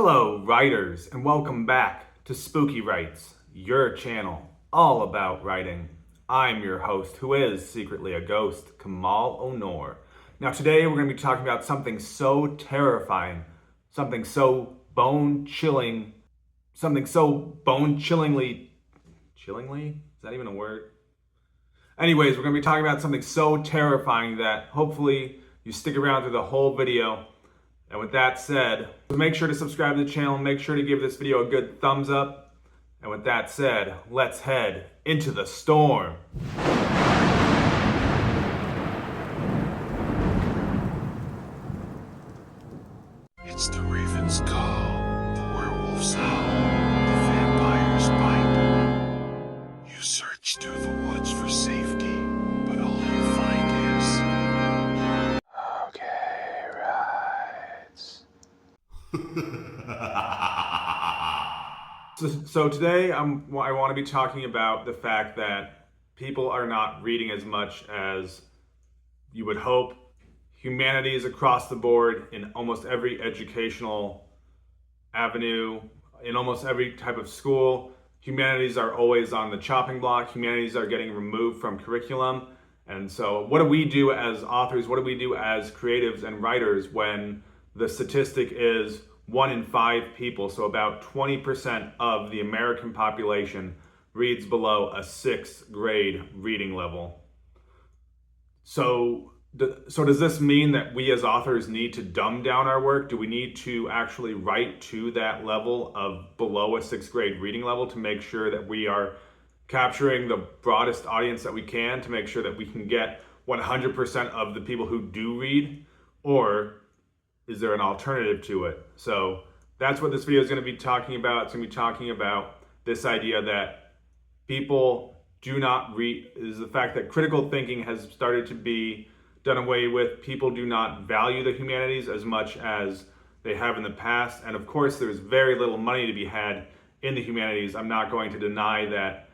Hello, writers, and welcome back to Spooky Writes, your channel all about writing. I'm your host, who is secretly a ghost, Kamal Onor. Now, today we're going to be talking about something so terrifying, something so bone-chilling, something so bone-chillingly, chillingly? Is that even a word? Anyways, we're going to be talking about something so terrifying that hopefully you stick around through the whole video. And with that said, make sure to subscribe to the channel, make sure to give this video a good thumbs up. And with that said, let's head into the storm. It's the raven's call, the werewolf's howl, the vampire's bite. You search through the woods for safety, but all you find is... Okay, rights. So today I want to be talking about the fact that people are not reading as much as you would hope. Humanities across the board in almost every educational avenue, in almost every type of school. Humanities are always on the chopping block. Humanities are getting removed from curriculum. And so what do we do as authors? What do we do as creatives and writers when the statistic is 1 in 5 people, so about 20% of the American population reads below a 6th grade reading level? So does this mean that we as authors need to dumb down our work? Do we need to actually write to that level of below a 6th grade reading level to make sure that we are capturing the broadest audience that we can, to make sure that we can get 100% of the people who do read? Or is there an alternative to it? So that's what this video is going to be talking about. It's going to be talking about this idea that people do not read, is the fact that critical thinking has started to be done away with. People do not value the humanities as much as they have in the past. And of course, there's very little money to be had in the humanities. I'm not going to deny that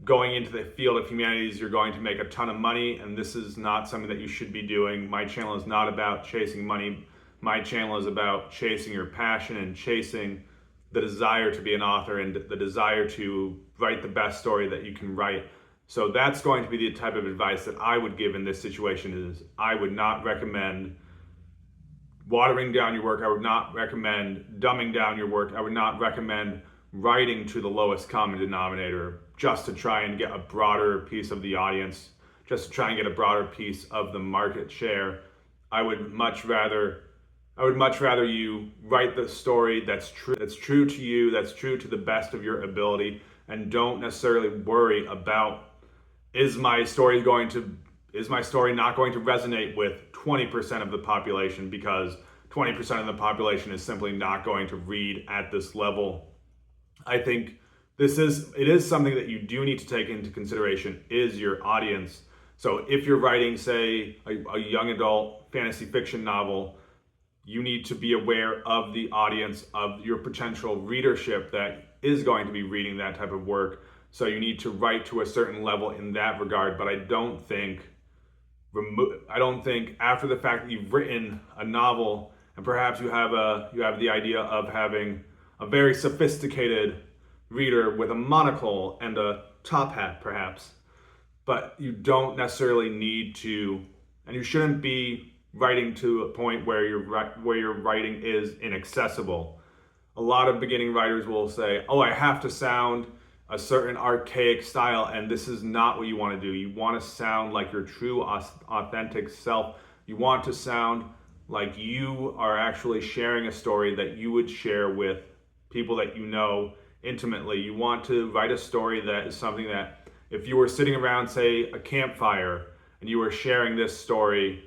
going into the field of humanities, you're going to make a ton of money, and this is not something that you should be doing. My channel is not about chasing money. My channel is about chasing your passion and chasing the desire to be an author and the desire to write the best story that you can write. So that's going to be the type of advice that I would give in this situation. Is I would not recommend watering down your work. I would not recommend dumbing down your work. I would not recommend writing to the lowest common denominator just to try and get a broader piece of the audience, just to try and get a broader piece of the market share. I would much rather you write the story that's true to you, that's true to the best of your ability, and don't necessarily worry about, is my story not going to resonate with 20% of the population, because 20% of the population is simply not going to read at this level. I think it is something that you do need to take into consideration, is your audience. So if you're writing, say, a young adult fantasy fiction novel, you need to be aware of the audience, of your potential readership that is going to be reading that type of work. So you need to write to a certain level in that regard. But I don't think after the fact that you've written a novel, and perhaps you have the idea of having a very sophisticated reader with a monocle and a top hat, perhaps, but you don't necessarily need to, and you shouldn't be writing to a point where your writing is inaccessible. A lot of beginning writers will say, oh, I have to sound a certain archaic style, and this is not what you want to do. You want to sound like your true, authentic self. You want to sound like you are actually sharing a story that you would share with people that you know intimately. You want to write a story that is something that, if you were sitting around, say, a campfire, and you were sharing this story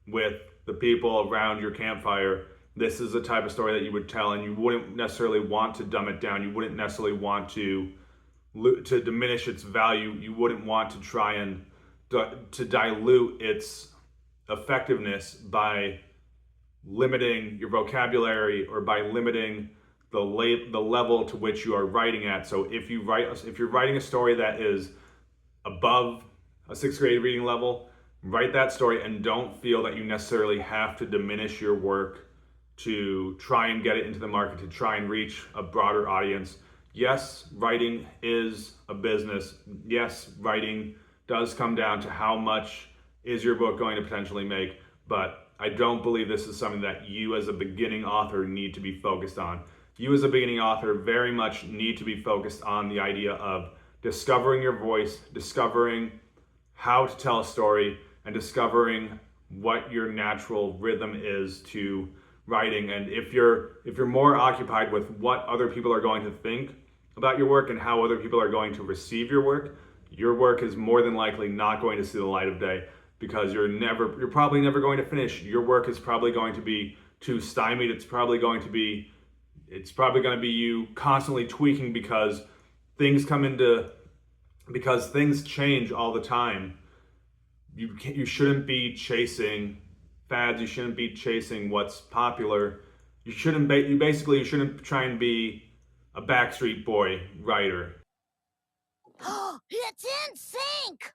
with the people around your campfire, this is the type of story that you would tell, and you wouldn't necessarily want to dumb it down. You wouldn't necessarily want to diminish its value. You wouldn't want to try and to dilute its effectiveness by limiting your vocabulary or by limiting the level to which you are writing at. So if you're writing a story that is above a 6th grade reading level, write that story and don't feel that you necessarily have to diminish your work to try and get it into the market, to try and reach a broader audience. Yes, writing is a business. Yes, writing does come down to how much is your book going to potentially make, but I don't believe this is something that you as a beginning author need to be focused on. You as a beginning author very much need to be focused on the idea of discovering your voice, discovering how to tell a story, and discovering what your natural rhythm is to writing. And if you're more occupied with what other people are going to think about your work and how other people are going to receive your work is more than likely not going to see the light of day, because you're probably never going to finish. Your work is probably going to be too stymied. It's probably going to be you constantly tweaking because things change all the time. You shouldn't be chasing fads. You shouldn't be chasing what's popular. You shouldn't try and be a Backstreet Boy writer. It's in sync!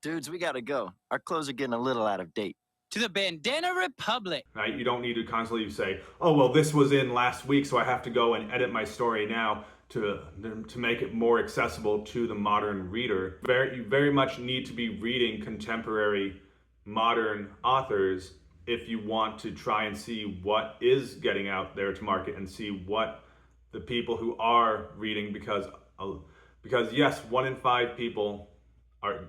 Dudes, we gotta go. Our clothes are getting a little out of date. To the Bandana Republic. Right? You don't need to constantly say, oh, well, this was in last week, so I have to go and edit my story now to make it more accessible to the modern reader. You very much need to be reading contemporary modern authors if you want to try and see what is getting out there to market and see what the people who are reading, because yes, 1 in 5 people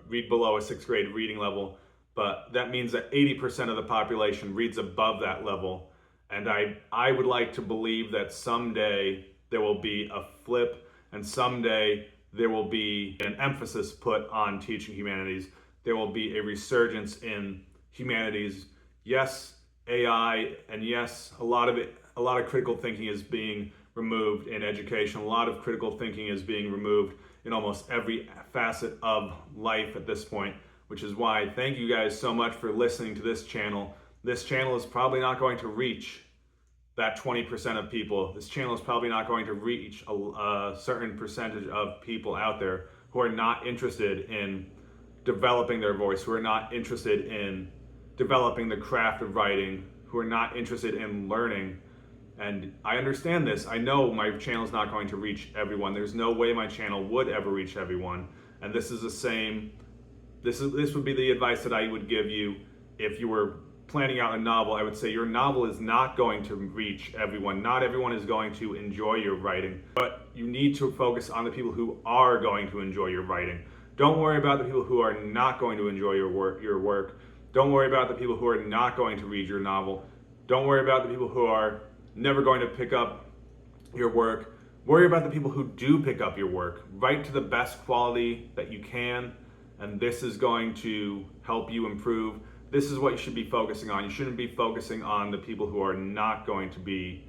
read below a 6th grade reading level, but that means that 80% of the population reads above that level. And I would like to believe that someday there will be a flip, and someday there will be an emphasis put on teaching humanities. There will be a resurgence in humanities. Yes, AI, and yes, a lot of critical thinking is being removed in education. A lot of critical thinking is being removed in almost every facet of life at this point, which is why thank you guys so much for listening to this channel. This channel is probably not going to reach that 20% of people. This channel is probably not going to reach a certain percentage of people out there who are not interested in developing their voice, who are not interested in developing the craft of writing, who are not interested in learning. And I understand this. I know my channel is not going to reach everyone. There's no way my channel would ever reach everyone. And this is the same. This would be the advice that I would give you if you were planning out a novel. I would say your novel is not going to reach everyone. Not everyone is going to enjoy your writing, but you need to focus on the people who are going to enjoy your writing. Don't worry about the people who are not going to enjoy your work. Don't worry about the people who are not going to read your novel. Don't worry about the people who are never going to pick up your work. Worry about the people who do pick up your work. Write to the best quality that you can, and this is going to help you improve. This is what you should be focusing on. You shouldn't be focusing on the people who are not going to be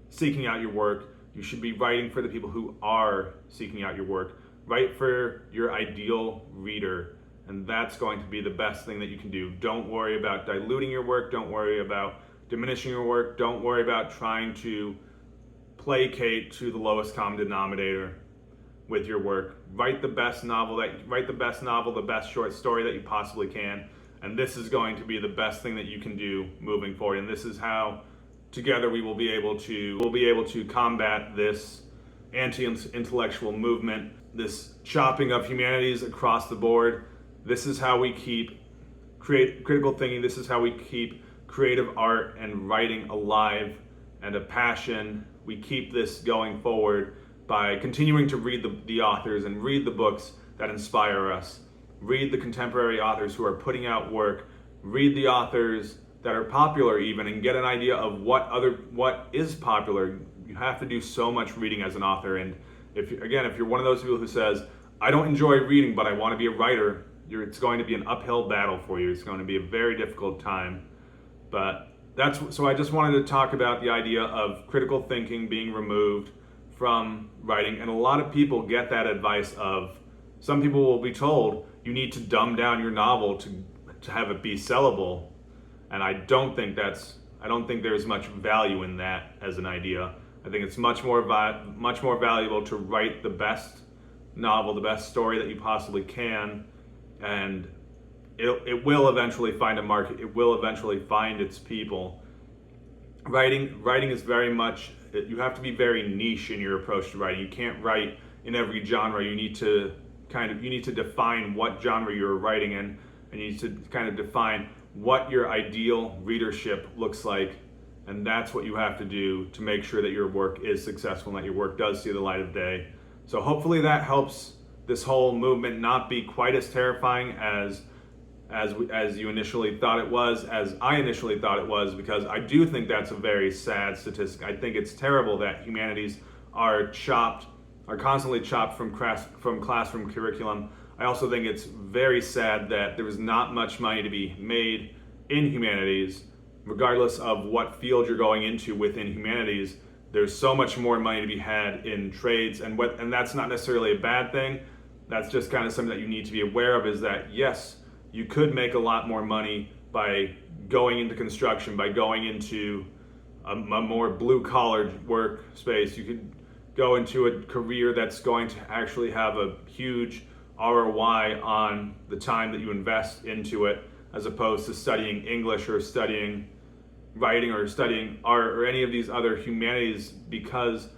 seeking out your work. You should be writing for the people who are seeking out your work. Write for your ideal reader, and that's going to be the best thing that you can do. Don't worry about diluting your work. Don't worry about diminishing your work. Don't worry about trying to placate to the lowest common denominator with your work. Write the best novel, the best short story that you possibly can, and this is going to be the best thing that you can do moving forward. And this is how together we will be able to combat this anti-intellectual movement, this chopping of humanities across the board. This is how we keep critical thinking. This is how we keep creative art and writing alive and a passion. We keep this going forward by continuing to read the authors and read the books that inspire us. Read the contemporary authors who are putting out work. Read the authors that are popular even, and get an idea of what is popular. You have to do so much reading as an author. And if you're one of those people who says, I don't enjoy reading, but I want to be a writer, it's going to be an uphill battle for you. It's going to be a very difficult time. But so I just wanted to talk about the idea of critical thinking being removed from writing. And a lot of people get that advice of, some people will be told, you need to dumb down your novel to have it be sellable. And I don't think there's much value in that as an idea. I think it's much more valuable to write the best novel, the best story that you possibly can, and it will eventually find a market. It will eventually find its people. writing is very much, you have to be very niche in your approach to writing. You can't write in every genre. You need to define what genre you're writing in, and you need to kind of define what your ideal readership looks like, and that's what you have to do to make sure that your work is successful and that your work does see the light of day. So hopefully that helps this whole movement not be quite as terrifying as you initially thought it was, as I initially thought it was, because I do think that's a very sad statistic. I think it's terrible that humanities are constantly chopped from classroom curriculum. I also think it's very sad that there was not much money to be made in humanities, regardless of what field you're going into within humanities. There's so much more money to be had in trades, and that's not necessarily a bad thing. That's just kind of something that you need to be aware of, is that yes, you could make a lot more money by going into construction, by going into a more blue-collar workspace. You could go into a career that's going to actually have a huge ROI on the time that you invest into it, as opposed to studying English or studying writing or studying art or any of these other humanities, because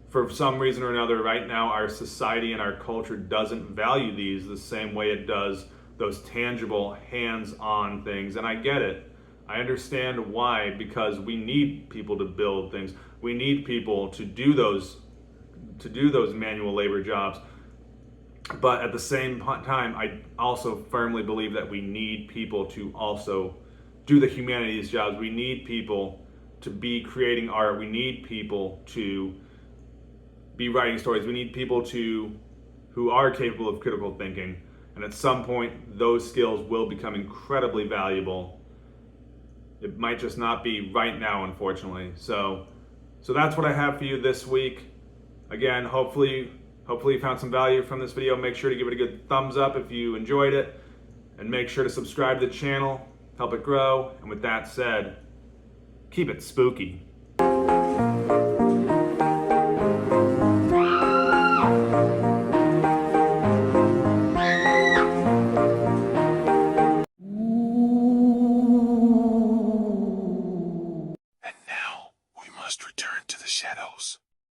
for some reason or another right now our society and our culture doesn't value these the same way it does those tangible, hands-on things. And I get it. I understand why, because we need people to build things. We need people to do those manual labor jobs. But at the same time, I also firmly believe that we need people to also do the humanities jobs. We need people to be creating art. We need people to be writing stories. We need people who are capable of critical thinking. And at some point, those skills will become incredibly valuable. It might just not be right now, unfortunately. So that's what I have for you this week. Again, hopefully you found some value from this video. Make sure to give it a good thumbs up if you enjoyed it, and make sure to subscribe to the channel, help it grow. And with that said, keep it spooky.